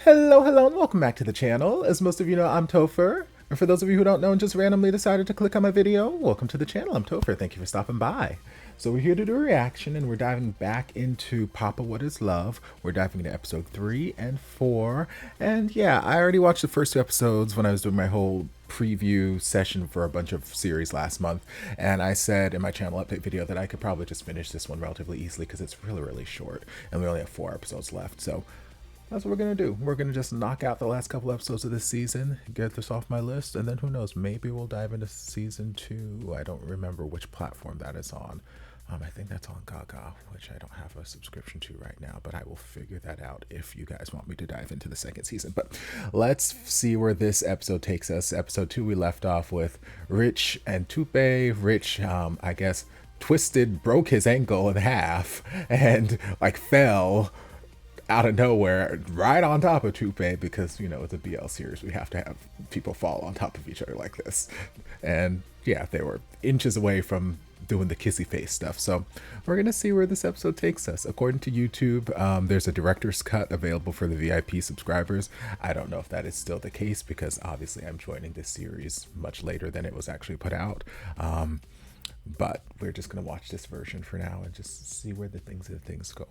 Hello, hello, and welcome back to the channel. As most of you know, I'm Topher. And for those of you who don't know and just randomly decided to click on my video, welcome to the channel. I'm Topher. Thank you for stopping by. So we're here to do a reaction, and we're diving back into Papa What Is Love. We're diving into episode 3 and 4. And yeah, I already watched the first two episodes when I was doing my whole preview session for a bunch of series last month. And I said in my channel update video that I could probably just finish this one relatively easily because it's really short. And we only have 4 episodes left. So that's what we're going to do. We're going to just knock out the last couple episodes of this season, get this off my list, and then who knows, maybe we'll dive into season 2. I don't remember which platform that is on. I think that's on Gaga, which I don't have a subscription to right now, but I will figure that out if you guys want me to dive into the second season. But let's see where this episode takes us. Episode 2, we left off with Rich and Tupe. Rich, I guess, broke his ankle in half and like fell out of nowhere right on top of Tupe because, you know, it's a BL series. We have to have people fall on top of each other like this. And yeah, they were inches away from doing the kissy face stuff. So we're going to see where this episode takes us. According to YouTube, there's a director's cut available for the VIP subscribers. I don't know if that is still the case because obviously I'm joining this series much later than it was actually put out. But we're just going to watch this version for now and just see where the things go.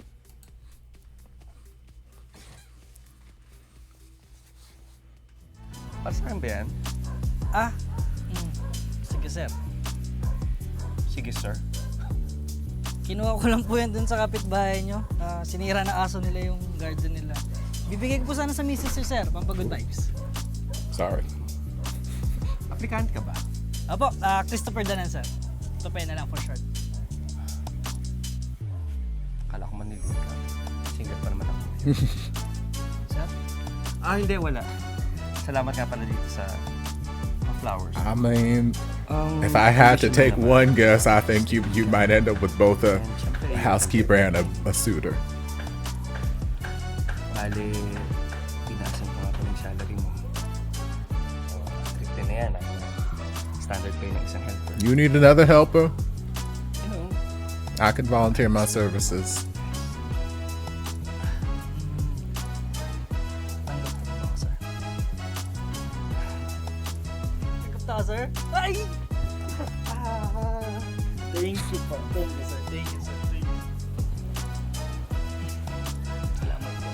Saan ba yan? Sige sir. Sige, sir. Kinuha ko lang po yan dun sa kapitbahay nyo. Sinira na aso nila yung garden nila. Bibigay ko po sana sa misis sir, pampagood vibes. Sorry. Aplikant ka ba? Apo, Christopher Danan sir. Topay na lang for short. Akala ko manilig ka. Single pa naman ako. Sir? Hindi, wala. Salamat nga pala dito sa flowers. I mean, if I had to take one guess, I think you might end up with both a housekeeper and a suitor. Bale, tinasan ko nga pa yung salary mo. Kripte na yan, standard pay ng isang helper. You need another helper? You know, I could volunteer my services. Sir? Ay! Thank you po. Thank you sir. Thank you sir. Thank you. Salamat po.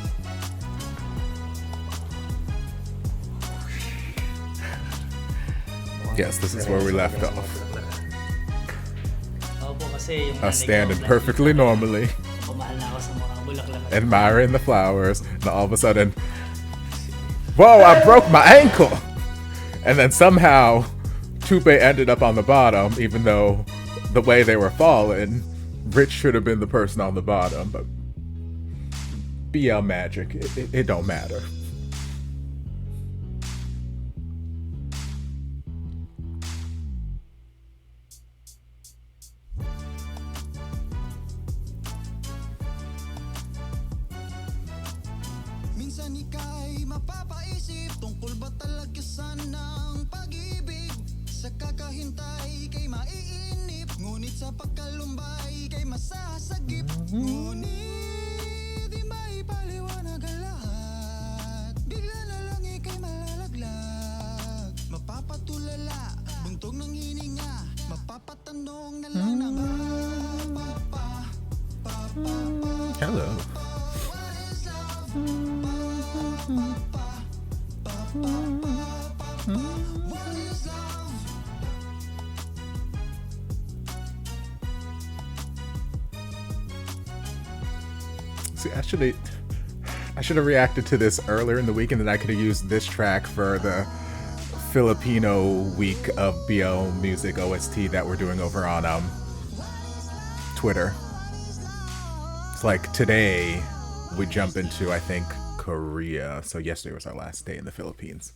Yes, this is where we left off. Opo kasi yung Us standing perfectly normally, Kumahal na ako sa mga bulaklak. admiring the flowers, and all of a sudden, whoa, I broke my ankle! And then somehow, Tupe ended up on the bottom, even though the way they were falling, Rich should have been the person on the bottom, but BL magic, it don't matter. Minsan ika'y mapapaisip tungkol ba talaga sanang pag-ibig. Sa kakahintay kay maiinip, ngunit sa pagkalumbay kay masasagip. Ngunit di maipaliwanag ang lahat, bigla na lang ika'y malalaglag. Mapapatulala, buntog ng hininga, mapapatanong na lang ng Hello. See, I should have reacted to this earlier in the week, and then I could have used this track for the Filipino week of BL music OST that we're doing over on Twitter. It's like today we jump into, I think, Korea. So yesterday was our last day in the Philippines.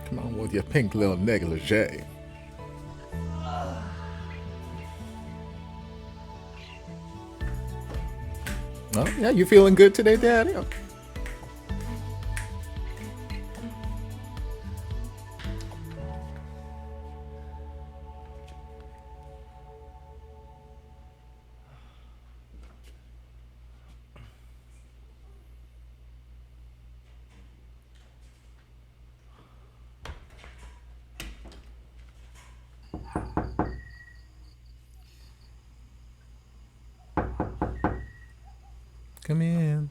Come on with your pink little negligee. Oh, yeah, you feeling good today, Daddy? Oh. Come in.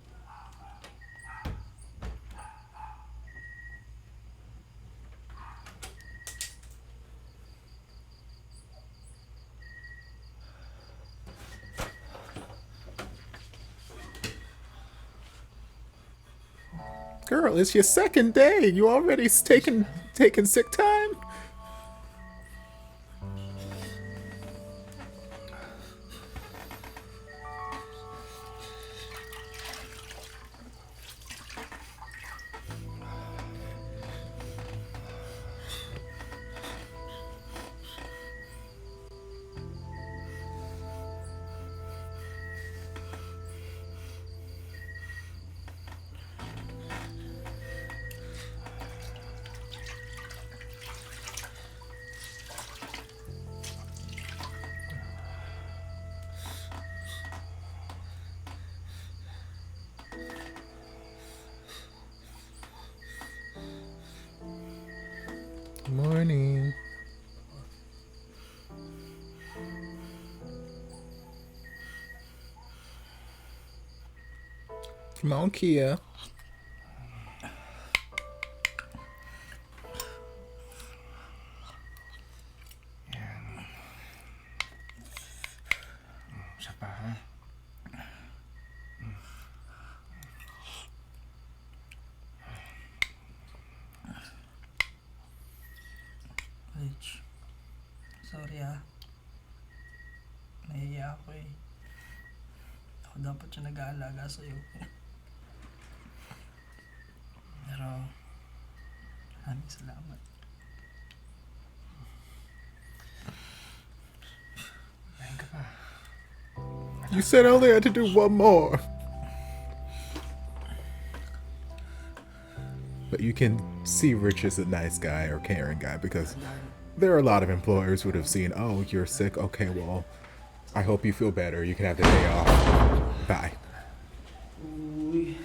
Girl, it's your second day. You already taking sick time? Morning. Come on, Kia. Siya pa, ha? Rich, sorry ah. Nahiya ako eh. Ako dapat siya nag-aalaga sa'yo. Pero, maraming salamat. Mahin ka pa. You said I only had to do one more. But you can see Rich is a nice guy or caring guy because there are a lot of employers who would have seen, oh, you're sick. Okay, well, I hope you feel better. You can have the day off. Bye. Uy.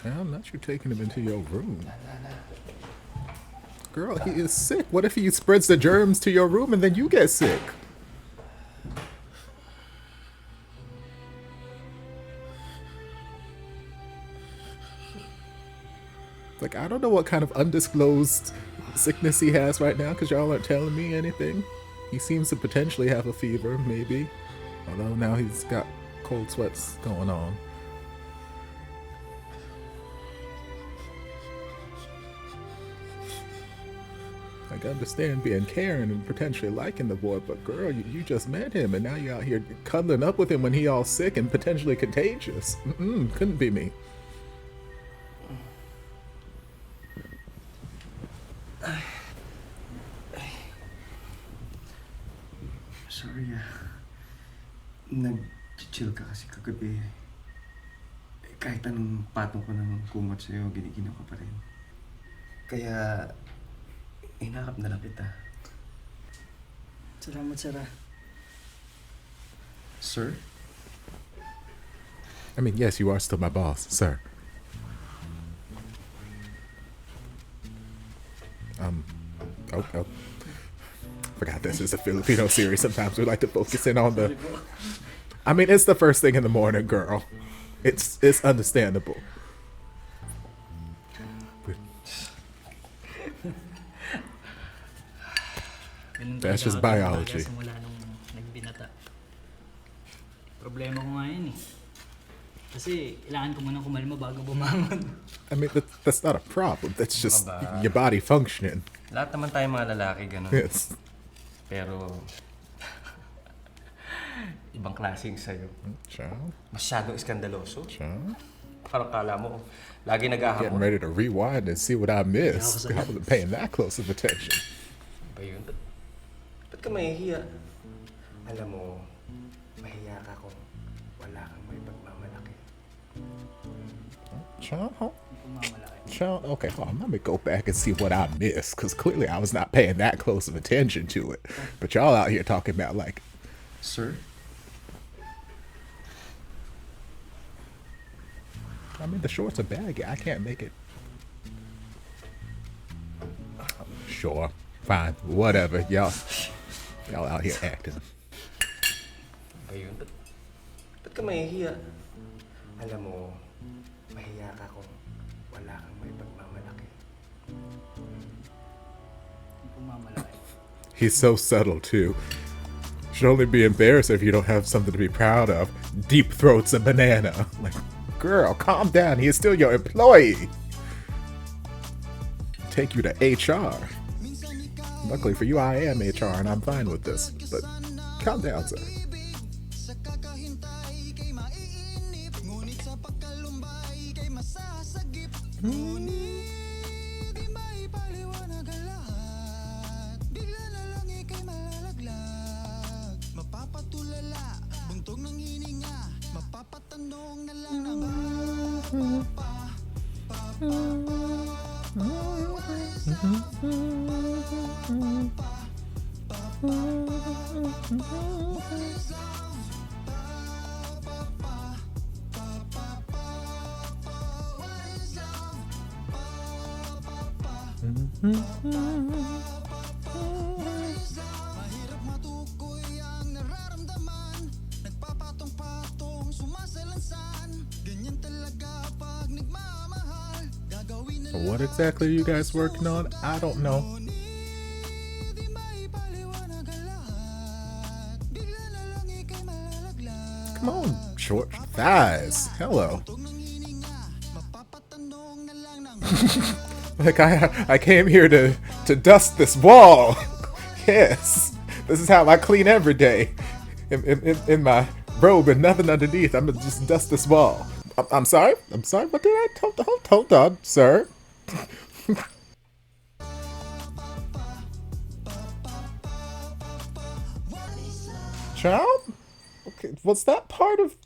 I'm not you taking him into your room. Girl, he is sick. What if he spreads the germs to your room and then you get sick? Like, I don't know what kind of undisclosed sickness he has right now because y'all aren't telling me anything. He seems to potentially have a fever, maybe. Although now he's got cold sweats going on. I can understand being caring and potentially liking the boy, but girl, you just met him and now you're out here cuddling up with him when he all sick and potentially contagious. Couldn't be me. Sorry nag-chill ka kasi kagabi. Kahit anong patong ko ng kumot sa'yo, giniginaw ka pa rin. Kaya, inakap na lang kita. Salamat, sir ah. Sir? I mean, yes, you are still my boss, sir. Oh. Forgot this is a Filipino series. Sometimes we like to focus in on the... I mean, it's the first thing in the morning, girl. It's understandable. That's just biology. Simula nung nagbinata. Problema ko nga yun eh. Kasi kailangan ko munang kumalma bago bumangon. I mean, that's not a problem. That's just your body functioning. Lahat naman tayo mga lalaki, ganun. Yes. Pero, ibang klaseng sa'yo. Ciao. Masyadong iskandaloso. Ciao. Parang kala mo, lagi Getting naghahamon. ready to rewind and see what I missed. I wasn't paying that close of attention. Ba yun? Ba't ka mahihiya? Alam mo, mahiya ka kung wala kang may pagmamalaki. Child, Pumamalaki. child, okay, hold on. Let me go back and see what I missed, because clearly I was not paying that close of attention to it. But y'all out here talking about like, Sir? I mean, the shorts are baggy. I can't make it. Sure, fine, whatever. Y'all out here acting. Ba yun? Ba't ka mahihiya? Alam mo, mahiya ka kung wala kang may pagmamalaki. Pumamalaki. He's so subtle too. Should only be embarrassed if you don't have something to be proud of. Deep throats a banana. Like, girl, calm down. He is still your employee. Take you to HR. Luckily for you, I am HR and I'm fine with this. But calm down, sir. Sa kakahintay kay maiinip, ngunit sa pagkalumbay kay masasagip. Ngunit di maipaliwanag ang lahat, bigla na lang ika'y malalaglag. Mapapatulala, buntog ng hininga, mapapatanong na lang ng mahirap matukoy ang nararamdaman, nagpapatong-patong, sumasalansan. Ganyan talaga pag nagmamahal, gagawin na What exactly are you guys working on? I don't know. di maipaliwanag ang lahat, bigla na lang ika'y malalaglag. Come on, short thighs. Hello. Tug ng hininga, mapapatanong na lang ng Like I came here to dust this wall. Yes, this is how I clean every day. In my robe and nothing underneath. I'm gonna just dust this wall. I'm sorry. I'm sorry. What did I hold on, sir? Child? Okay, was that part of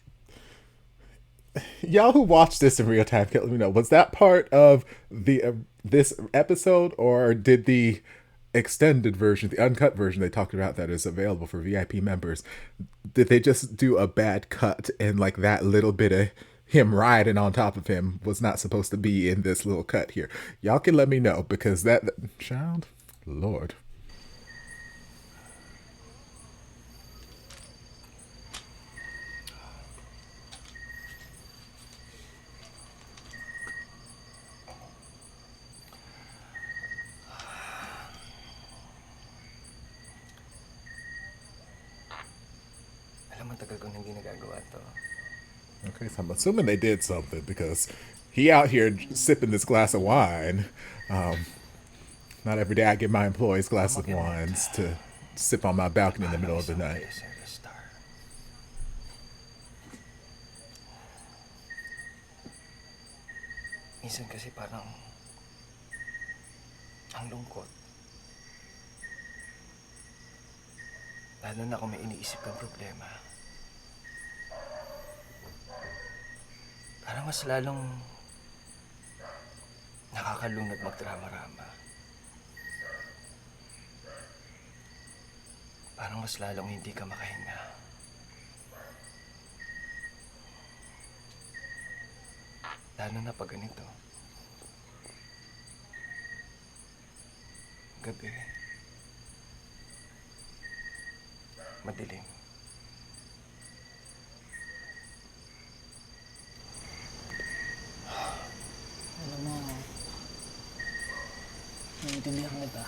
y'all who watched this in real time? Let me know. Was that part of the this episode, or did the extended version, the uncut version they talked about that is available for VIP members, did they just do a bad cut and like that little bit of him riding on top of him was not supposed to be in this little cut here? Y'all can let me know, because that child, Lord. Alam mo, tagal kong hindi nagagawa to. Okay, so I'm assuming they did something, because he out here sipping this glass of wine. Not every day I give my employees glass of wines to sip on my balcony in the middle of the night. Star. Minsan kasi parang ang lungkot. Lalo na kung may iniisip kang problema. Parang mas lalong nakakalunod magdrama-rama. Parang mas lalong hindi ka makahinga. Lalo na pag ganito. Gabi. Madilim. Alam mo, naiintindihan kita.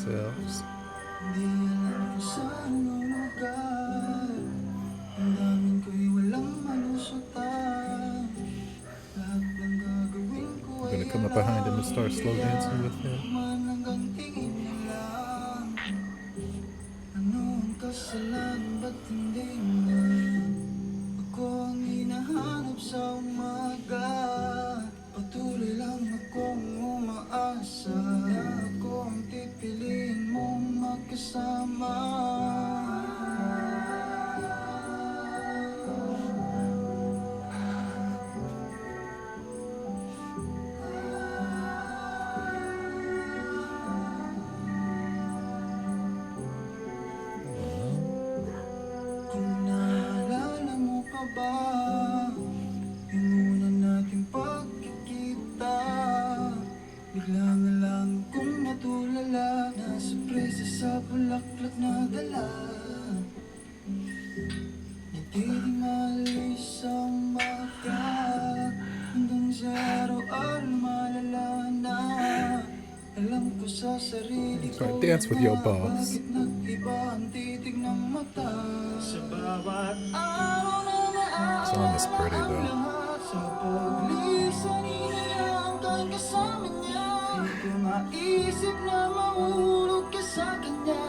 themselves. Di alam kung saan lumagal. Ang daming ko'y walang malusutan. Lahat ng gagawin ko ay Gonna come up behind him and start slow dancing with him. hanggang tingin niya lang. Ano ang kasalanan, ba't hindi man ako ang hinahanap sa umaga? Patuloy lang akong umaasa na ako ang pipiliin mong magkasama. Kung naalala mo pa ba yung una nating pagkikita, bigla nga lang kung natulala na sorpresa sa bulaklak na dala. Hindi di maalis sa umaga hanggang sa araw-araw malala na. Alam ko sa sarili ko Dance with your boss. bakit nag-iba ang titig ng mata. Sa bawat araw na naaawa Song is pretty ang though. lahat sa paglisan inayaan kang kasama niya. Di ko maisip na mahulog ka sa kanya.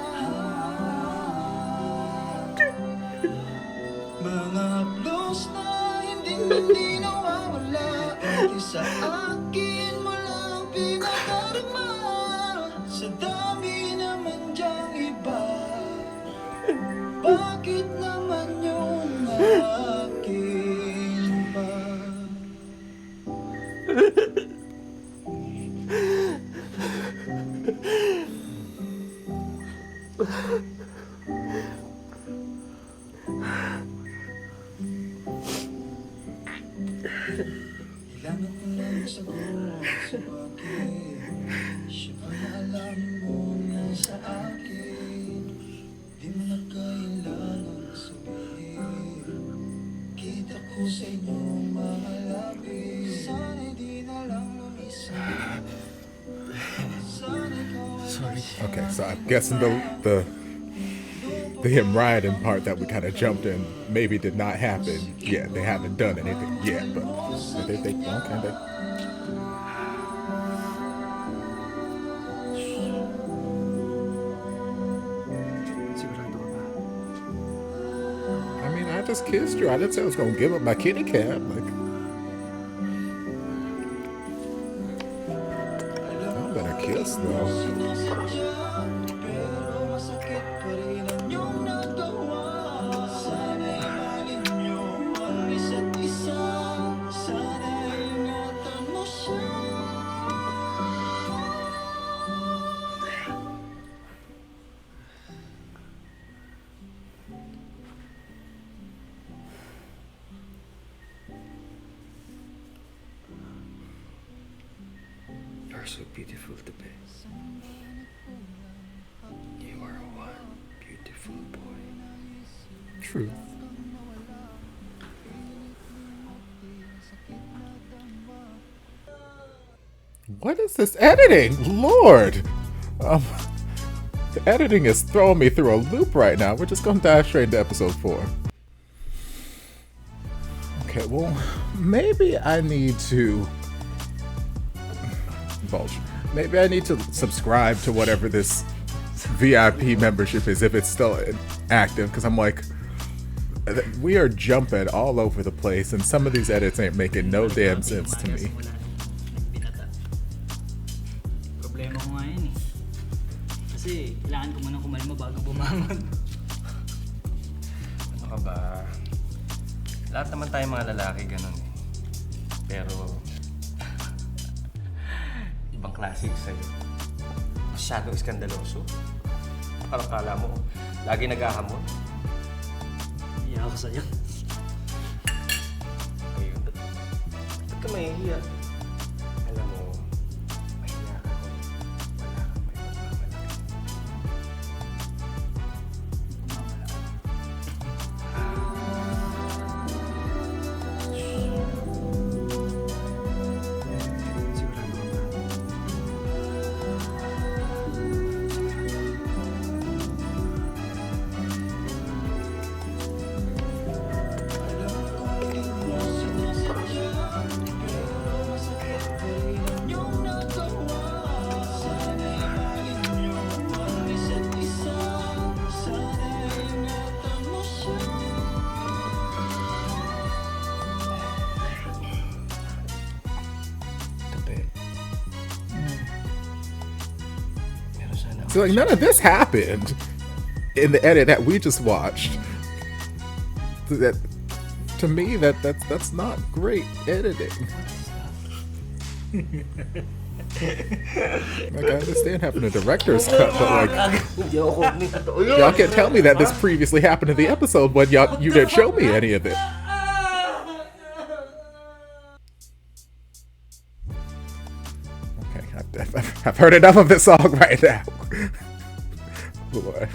Mga haplos na hindi nawawala. Ikaw sa akin mo lang pinakarama. Sa dami naman dyang iba, bakit naman yung akin ba? Kailangan ko lang sagot sa bakit siya pa na alam mo na sa akin. Di mo na kailangan sabihin. Kita ko sa inyong mga labi. Sana'y di na lang lumisan. Sana'y kawal. Okay, so I'm guessing the him riding part that we kind of jumped in maybe did not happen yet. They haven't done anything yet, but they okay. They, Sigurado ka ba? I mean, I just kissed you. I didn't say I was gonna give up my kitty cat. Like, I'm gonna kiss though. Sinasadya, pero masakit pa rin ang iyong nagawa. Sana'y mahalin niyo ang isa't isa. Sana'y ingatan mo siya. You're so beautiful today. You are one beautiful boy. True. What is this editing? Lord! The editing is throwing me through a loop right now. We're just gonna dive straight into episode 4. Okay, well, maybe I need to... Bulge. Maybe I need to subscribe to whatever this VIP membership is, if it's still active, because I'm like, we are jumping all over the place, and some of these edits ain't making no damn sense to me. Problema ko nga yun eh. Kasi kailangan ko munang kumalma bago bumangon. Ano ka ba? Lahat naman tayo mga lalaki ganun eh. Pero ibang klase sa'yo. Masyadong iskandaloso. Akala mo, lagi naghahamon. Iya ako sa'yo. Ayun, ba't ka mahihiya? Alam mo, mahihiya ka kung wala kang may pagmamalaki. Sigurado ka ba? So like none of this happened in the edit that we just watched. That to me that's not great editing. Like I understand having a director's cut, but like y'all can't tell me that this previously happened in the episode when you didn't show me any of it. Okay, I've heard enough of this song right now. Boy.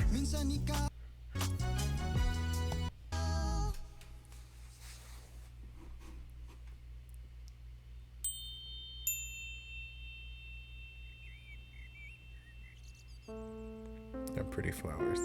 They're pretty flowers.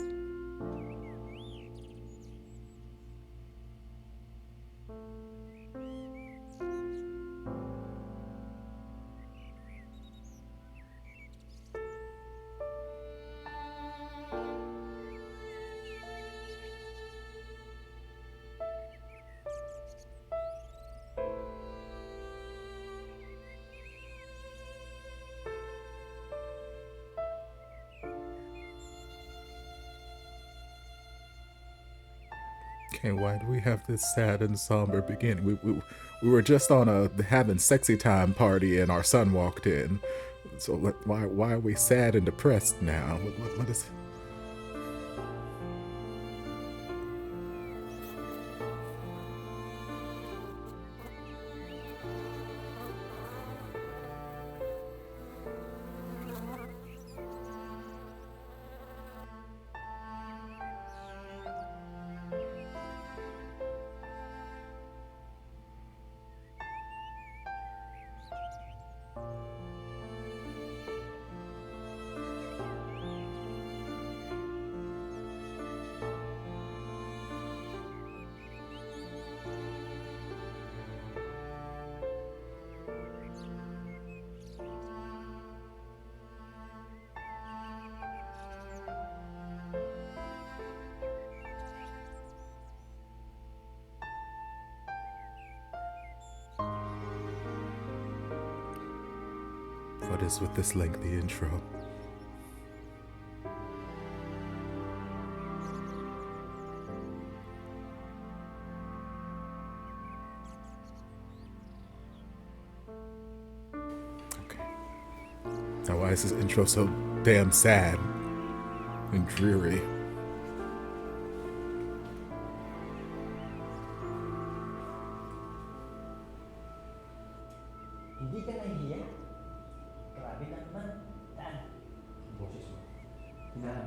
Okay, why do we have this sad and somber beginning? We were just on a having sexy time party and our son walked in. So why are we sad and depressed now? What is? What is with this lengthy intro? Okay. Now why is this intro so damn sad and dreary? Hindi ka nahihiya? Grabe ka naman. Dad. Boses mo. Hinaan.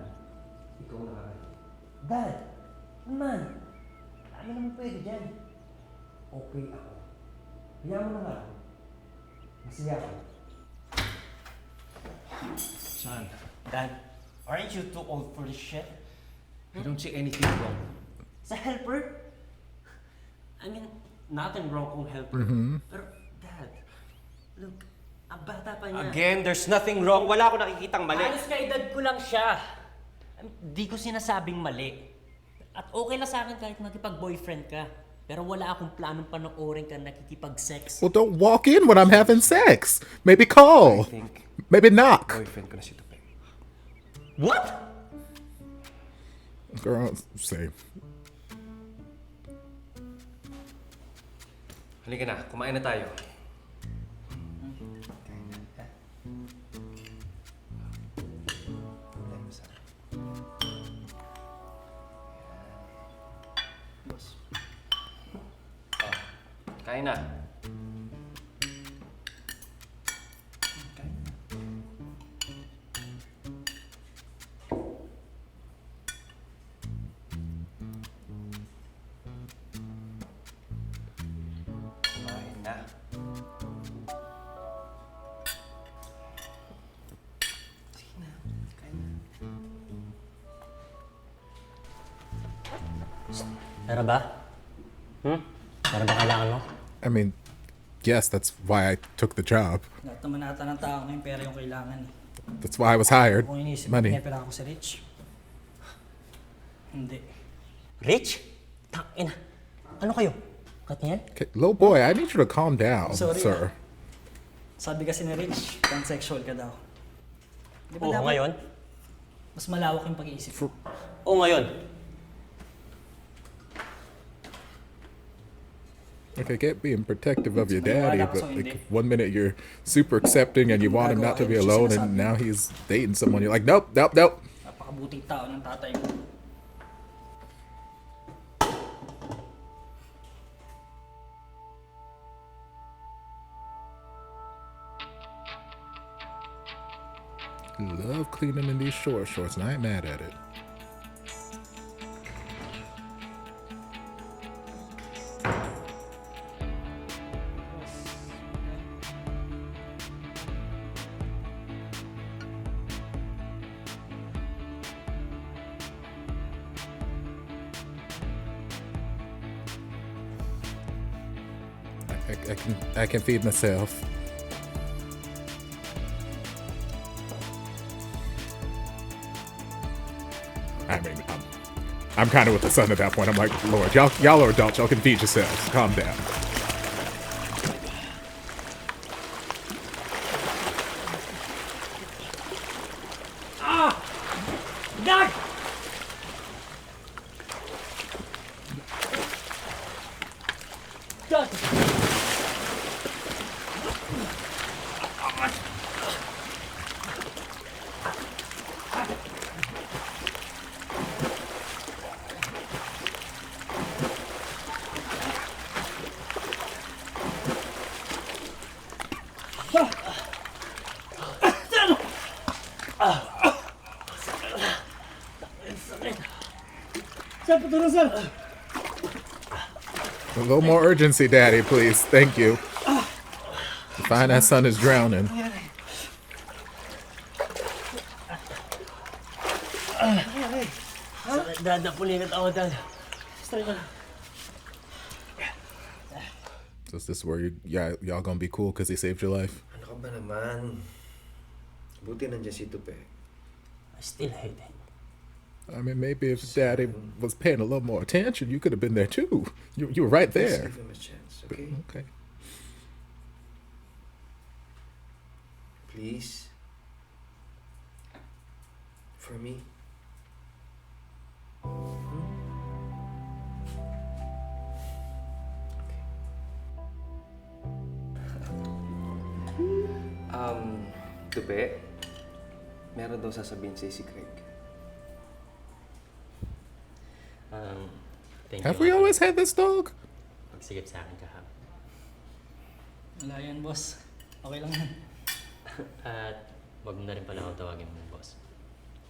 Ikaw nakakaya. Dad! Naman! Dami naman pwede dyan. Okay ako. Hayaan mo na nga ako. Masaya ako. Son, Dad, aren't you too old for this shit? I don't see anything wrong. Sa helper? I mean, nothing wrong kung helper. Pero, Dad, look, ang bata pa niya. Again, there's nothing wrong. Wala akong nakikitang mali. Halos kaedad ko lang siya. Di ko sinasabing mali. At okay na sa akin kahit makipag-boyfriend ka. Pero wala akong planong panoorin ka nakikipag-sex. Well, don't walk in when I'm having sex. Maybe call. I think Maybe knock. boyfriend ko na si Topher. What? Girl, same. Halika na, kumain na tayo. Kain na. Kain na. Sige na, kain na. Meron ba? Meron ba kailangan mo? I mean, yes, that's why I took the job. Lahat naman ata ng tao ngayon pera yung kailangan eh. That's why I was hired. Kung inisip Money. may pera ako sa Rich. Hindi. Rich? Tangina. Ano kayo? Kat niyan? Okay, little boy, I need you to calm down, Sorry, sir. Sabi kasi ni Rich, pansexual ka daw. Di ba Oo, dapat ngayon? mas malawak yung pag-iisip ko. O ngayon, Like, I get being protective of your daddy, Maniwala ka but sa like hindi. 1 minute you're super accepting and you want him not to be alone, and now he's dating someone. You're like, nope, nope, nope. Napakabuting tao ng tatay ko. Love cleaning in these short shorts, and I ain't mad at it. I can feed myself. I mean, I'm kind of with the son at that point. I'm like, Lord, y'all are adults. Y'all can feed yourselves. Calm down. Dad! Dad! Sir, patulong sir! A little more urgency, Daddy, please. Thank you. The fine ass son is drowning. Sakit, Dad. Napulingat ako, Dad. So is this where y'all gonna be cool because he saved your life? Ano ka ba naman? Buti nandiyan si Tupe. I still hate him. I mean, maybe if Daddy was paying a little more attention, you could have been there too. You were right Let's there. give him a chance, okay? Okay. Please. For me. Tupe, meron daw sasabihin sa'yo si Craig. Thank Have you. we always had this dog? Pagsigip sa akin kahapon. Wala yan, boss. Okay lang yan. At wag mo na rin pala ako tawagin mo, boss.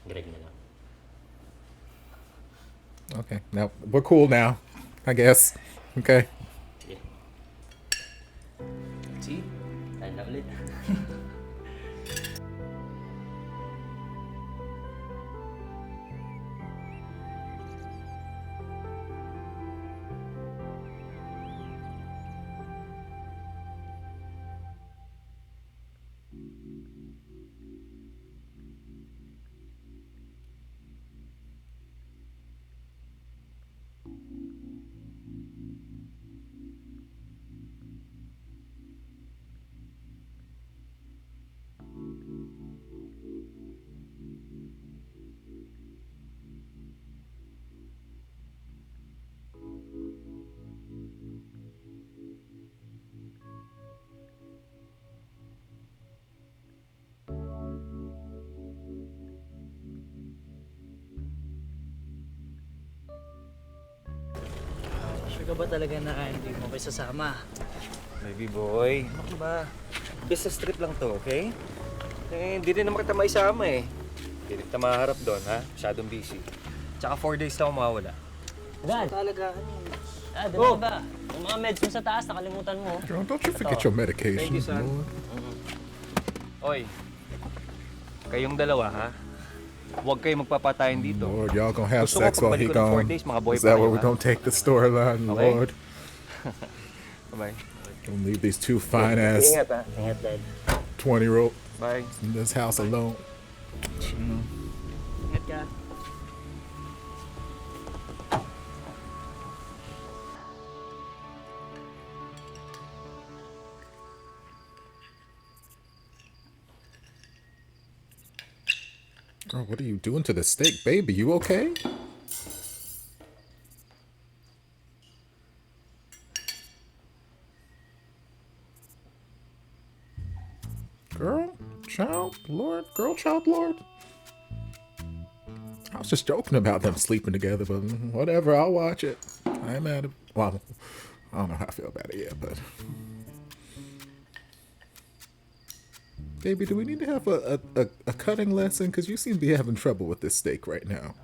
Greg na lang. Okay, now we're cool now, I guess. Okay. Sige. See? Tayo na ulit. Sure ka ba talaga na hindi mo kayo sasama? Baby boy, ano ba? Business trip lang to, okay? Eh, hindi rin naman kita maisama eh. Hindi kita maharap doon, ha? Masyadong busy. Tsaka 4 days na ako mawawala. Dad! Talaga, ano? Ah, dito ba? Yung mga meds mo sa taas, nakalimutan mo. Girl, don't you forget your medication, Thank you, son. Lord. Oy, kayong dalawa, ha? Huwag kayo magpapatayin dito. Lord, y'all gonna have Gusto ko sex while he pagbalik ko ng 4 gone. days, mga boy Is pa that kayo, where we're ha? gonna take the storyline, Okay. Lord? Bye. Don't leave these two fine ass Ingat, ha? Ingat, Dad. 20-year-old Bye. in this house alone. Ingat ka. Girl, what are you doing to the steak, baby? You okay? Girl, child, Lord, girl, child, Lord. I was just joking about them sleeping together, but whatever, I'll watch it. I ain't mad at, well, I don't know how I feel about it yet, but. Baby, do we need to have a cutting lesson? Because you seem to be having trouble with this steak right now.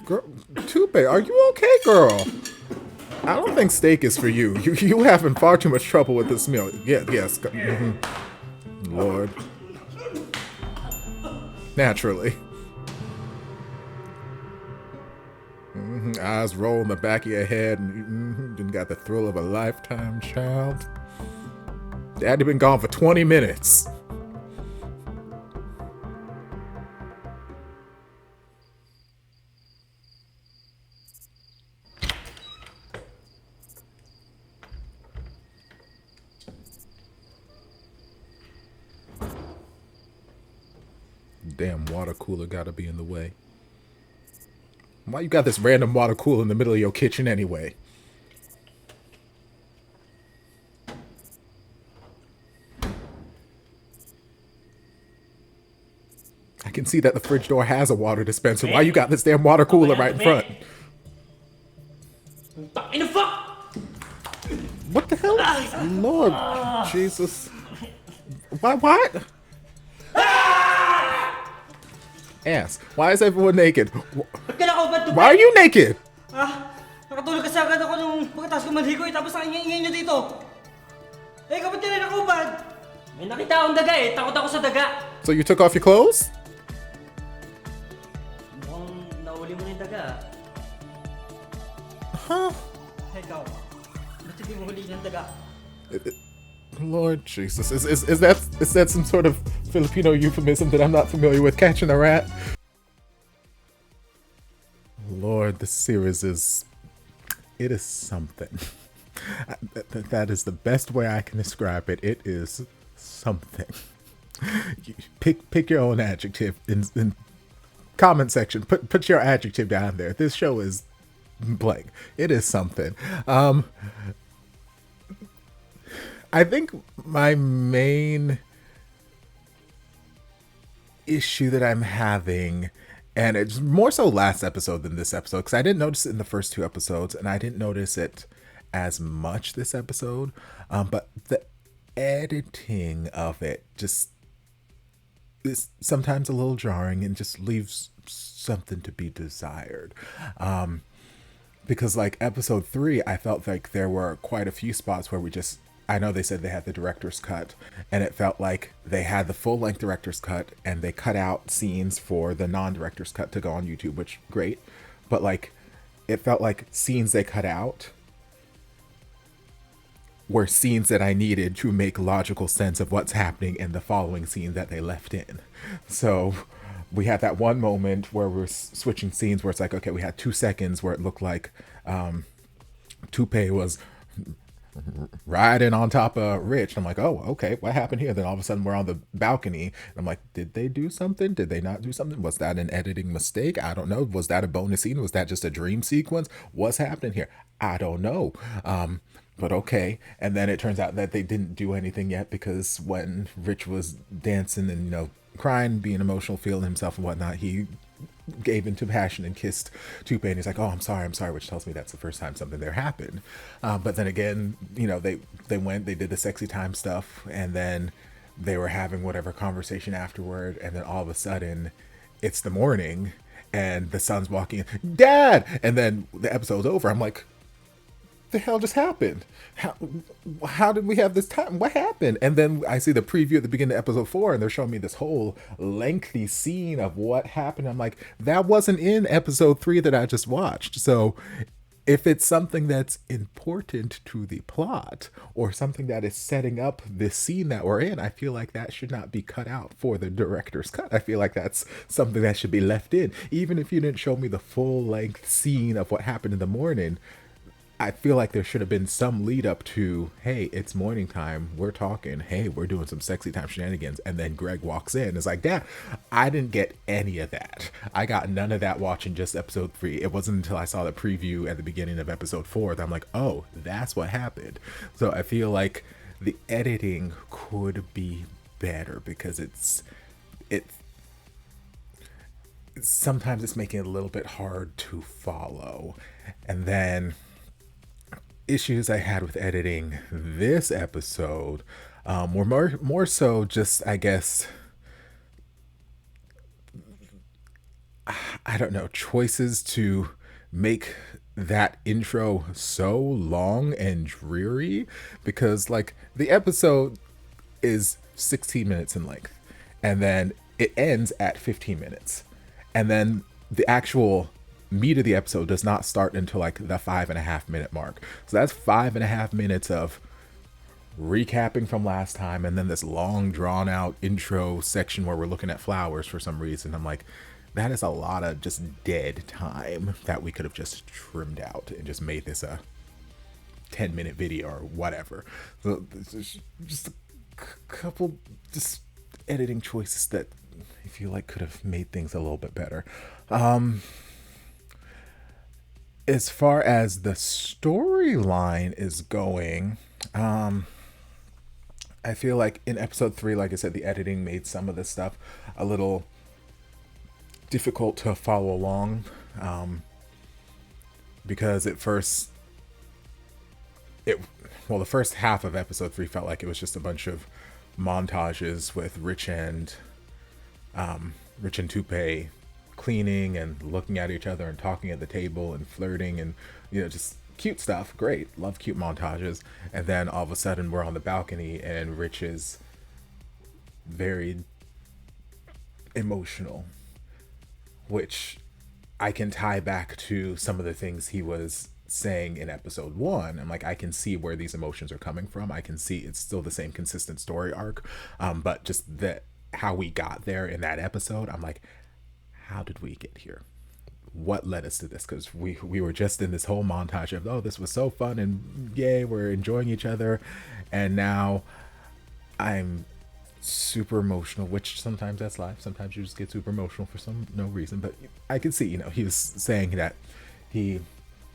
Girl, Tupe, are you okay, girl? I don't think steak is for you. You having far too much trouble with this meal. Yeah, yes. Lord. Naturally. Eyes roll in the back of your head and you got the thrill of a lifetime, child. Daddy been gone for 20 minutes. Damn water cooler gotta be in the way. Why you got this random water cooler in the middle of your kitchen anyway? I can see that the fridge door has a water dispenser. Why you got this damn water cooler right in front? In the fuck! What the hell? Lord Jesus. Why? Ass. Why is everyone naked? Ba't ka nakaubad, Tupe? Why are you naked? Nakatulog kasi agad ako nung pagkatapos ko maligo tapos ang ingay nyo dito. Eh, kapag ka rin nakaubad? May nakita akong daga eh. Takot ako sa daga. So you took off your clothes? Mukhang nauli mo na yung daga. Huh? Ikaw, ba't hindi mo huli ng daga? Lord Jesus, is that some sort of Filipino euphemism that I'm not familiar with? Catching a rat? Lord, this series is something. That is the best way I can describe it. It is something. Pick your own adjective in comment section. Put your adjective down there. This show is blank. It is something. I think my main issue that I'm having, and it's more so last episode than this episode, because I didn't notice it in the first two episodes, and I didn't notice it as much this episode, but the editing of it just is sometimes a little jarring and just leaves something to be desired. Because like episode 3, I felt like there were quite a few spots where I know they said they had the director's cut, and it felt like they had the full-length director's cut, and they cut out scenes for the non-director's cut to go on YouTube, which, great. But, like, it felt like scenes they cut out were scenes that I needed to make logical sense of what's happening in the following scene that they left in. So we had that one moment where we're switching scenes where it's like, okay, we had 2 seconds where it looked like Tupe was riding on top of Rich. I'm like, oh, okay, what happened here? Then all of a sudden we're on the balcony, and I'm like, did they do something? Did they not do something? Was that an editing mistake? I don't know. Was that a bonus scene? Was that just a dream sequence? What's happening here? I don't know. But okay. And then it turns out that they didn't do anything yet, because when Rich was dancing and, you know, crying, being emotional, feeling himself and whatnot, he gave into passion and kissed Tupe, and he's like, oh, I'm sorry, which tells me that's the first time something there happened. But then again, you know, they did the sexy time stuff, and then they were having whatever conversation afterward, and then all of a sudden it's the morning and the son's walking in, Dad, and then the episode's over. I'm like, the hell just happened? How did we have this time? What happened? And then I see the preview at the beginning of episode 4, and they're showing me this whole lengthy scene of what happened. I'm like, that wasn't in episode 3 that I just watched. So if it's something that's important to the plot or something that is setting up this scene that we're in, I feel like that should not be cut out for the director's cut. I feel like that's something that should be left in. Even if you didn't show me the full length scene of what happened in the morning, I feel like there should have been some lead up to, hey, it's morning time. We're talking. Hey, we're doing some sexy time shenanigans. And then Greg walks in. It's like, Dad, I didn't get any of that. I got none of that watching just episode 3. It wasn't until I saw the preview at the beginning of episode 4 that I'm like, oh, that's what happened. So I feel like the editing could be better because sometimes it's making it a little bit hard to follow. And then issues I had with editing this episode were more so just, I guess, I don't know, choices to make that intro so long and dreary, because like the episode is 16 minutes in length and then it ends at 15 minutes, and then the actual meat of the episode does not start until like the 5.5 minute mark. So that's 5.5 minutes of recapping from last time, and then this long drawn out intro section where we're looking at flowers for some reason. I'm like, that is a lot of just dead time that we could have just trimmed out and just made this a 10-minute video or whatever. So there's just a couple just editing choices that I feel like could have made things a little bit better. As far as the storyline is going, I feel like in episode 3, like I said, the editing made some of this stuff a little difficult to follow along, because the first half of episode 3 felt like it was just a bunch of montages with Rich and Tupe cleaning and looking at each other and talking at the table and flirting and, you know, just cute stuff. Great. Love cute montages. And then all of a sudden we're on the balcony and Rich is very emotional, which I can tie back to some of the things he was saying in episode 1. I'm like, I can see where these emotions are coming from. I can see it's still the same consistent story arc, but just how we got there in that episode, I'm like, how did we get here? What led us to this? Because we were just in this whole montage of, oh, this was so fun and yay, we're enjoying each other, and now I'm super emotional, which sometimes that's life. Sometimes you just get super emotional for no reason. But I can see, you know, he was saying that he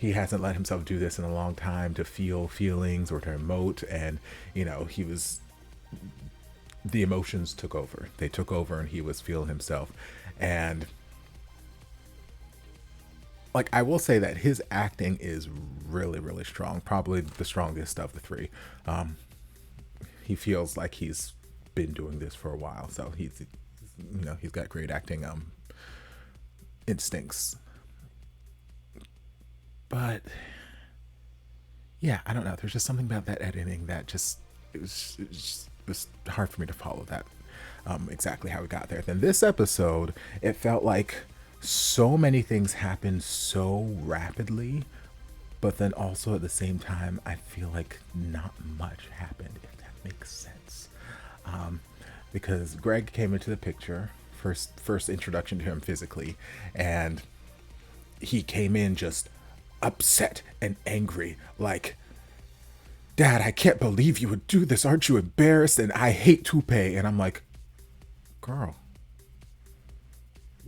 hasn't let himself do this in a long time, to feel feelings or to emote, and you know, the emotions took over. They took over and he was feeling himself. And like, I will say that his acting is really, really strong. Probably the strongest of the 3. He feels like he's been doing this for a while. So he's got great acting instincts. But yeah, I don't know. There's just something about that editing that just, it was hard for me to follow that exactly how we got there. Then this episode, it felt like so many things happened so rapidly, but then also at the same time, I feel like not much happened, if that makes sense. Because Greg came into the picture, first introduction to him physically, and he came in just upset and angry, like, Dad, I can't believe you would do this. Aren't you embarrassed? And I hate Tupe. And I'm like, girl,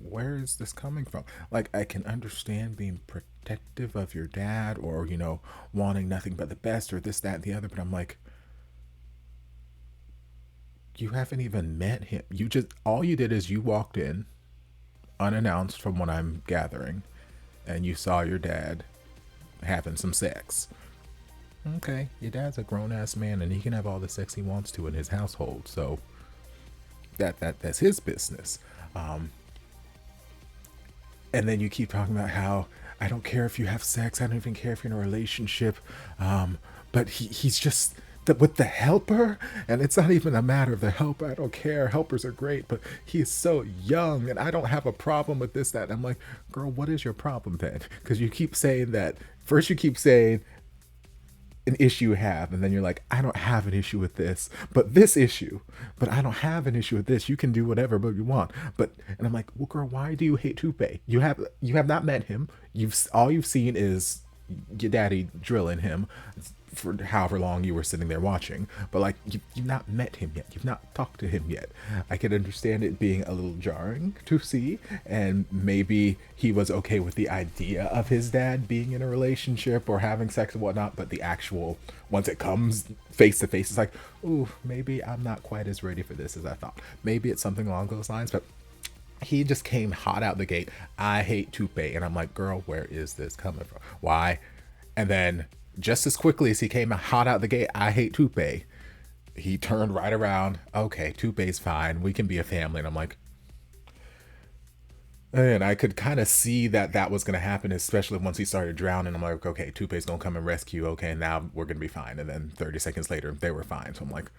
where is this coming from? Like, I can understand being protective of your dad, or, you know, wanting nothing but the best, or this, that, and the other. But I'm like, you haven't even met him. All you did is you walked in unannounced, from what I'm gathering, and you saw your dad having some sex. Okay, your dad's a grown-ass man and he can have all the sex he wants to in his household, so that's his business. And then you keep talking about how, I don't care if you have sex, I don't even care if you're in a relationship, but he's just with the helper, and it's not even a matter of the helper. I don't care, helpers are great, but he is so young and I don't have a problem with this, that. And I'm like, girl, what is your problem then? Because you keep saying that first you keep saying an issue you have, and then you're like, I don't have an issue with this, but this issue, but I don't have an issue with this. You can do whatever but you want. But and I'm like, well, girl, why do you hate Tupe? You have not met him. All you've seen is your daddy drilling him for however long you were sitting there watching, but like you've not met him yet, you've not talked to him yet. I can understand it being a little jarring to see, and maybe he was okay with the idea of his dad being in a relationship or having sex and whatnot, but the actual, once it comes face to face, it's like, ooh, maybe I'm not quite as ready for this as I thought. Maybe it's something along those lines, but he just came hot out the gate. I hate Tupe. And I'm like, girl, where is this coming from? Why? And then just as quickly as he came hot out the gate, I hate Tupe, he turned right around. Okay, Tupe's fine. We can be a family. And I'm like, and I could kind of see that was going to happen, especially once he started drowning. I'm like, okay, Tupe's going to come and rescue. Okay, now we're going to be fine. And then 30 seconds later, they were fine. So I'm like,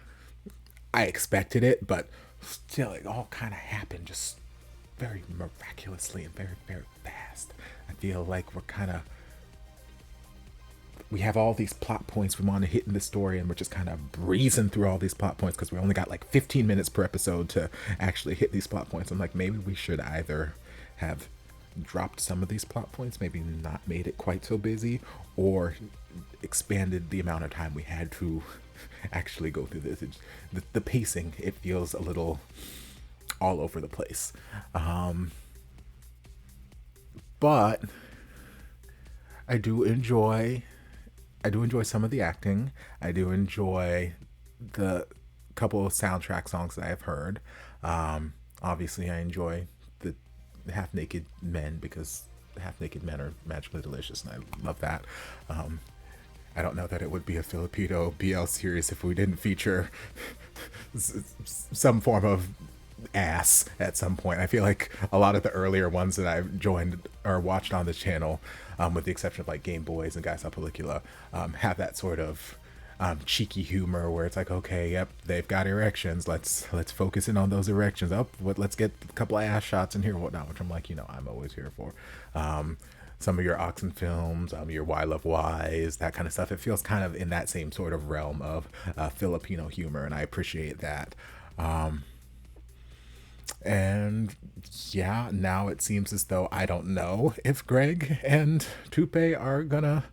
I expected it, but still, it all kind of happened just very miraculously and very, very fast. I feel like we have all these plot points we want to hit in the story, and we're just kind of breezing through all these plot points because we only got like 15 minutes per episode to actually hit these plot points. I'm like, maybe we should either have dropped some of these plot points, maybe not made it quite so busy, or expanded the amount of time we had to actually go through this. The pacing, it feels a little all over the place. But I do enjoy some of the acting. I do enjoy the couple of soundtrack songs that I've heard. Obviously, I enjoy the Half Naked Men because Half Naked Men are magically delicious, and I love that. I don't know that it would be a Filipino BL series if we didn't feature some form of ass at some point. I feel like a lot of the earlier ones that I've joined or watched on this channel, with the exception of like Game Boys and Guys Polycula, have that sort of cheeky humor where it's like, okay, yep, they've got erections. Let's focus in on those erections. Let's get a couple of ass shots in here, whatnot. Which I'm like, I'm always here for. Some of your Oxen films, your Why Love Wise, that kind of stuff. It feels kind of in that same sort of realm of Filipino humor, and I appreciate that. And yeah, now it seems as though I don't know if Greg and Tupe are gonna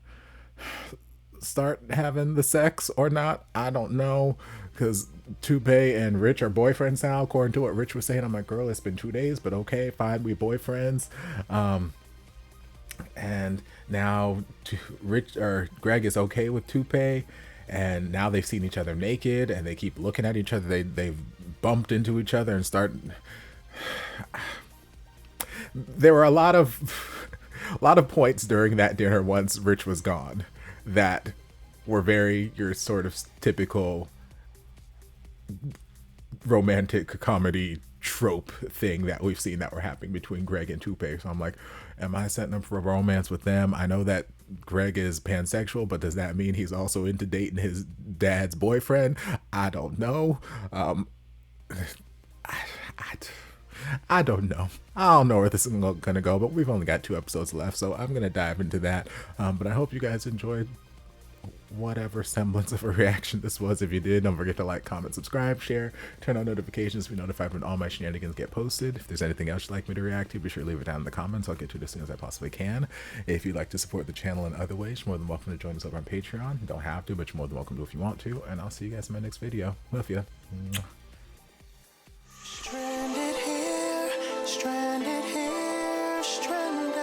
start having the sex or not. I don't know, because Tupe and Rich are boyfriends now, according to what Rich was saying. I'm like, girl, it's been 2 days, but okay, fine, we boyfriends. And now Greg is okay with Tupe, and now they've seen each other naked, and they keep looking at each other. They've bumped into each other and there were a lot of points during that dinner once Rich was gone that were very your sort of typical romantic comedy trope thing that we've seen that were happening between Greg and Tupe. So I'm like, am I setting up for a romance with them? I know that Greg is pansexual, but does that mean he's also into dating his dad's boyfriend? I don't know. I don't know. I don't know where this is gonna go, but we've only got 2 episodes left, so I'm gonna dive into that. But I hope you guys enjoyed whatever semblance of a reaction this was. If you did, don't forget to like, comment, subscribe, share, turn on notifications to be notified when all my shenanigans get posted. If there's anything else you'd like me to react to, be sure to leave it down in the comments. I'll get to it as soon as I possibly can. If you'd like to support the channel in other ways, you're more than welcome to join us over on Patreon. You don't have to, but you're more than welcome to if you want to. And I'll see you guys in my next video. Love ya. Stranded here, stranded here, stranded.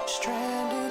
Stranded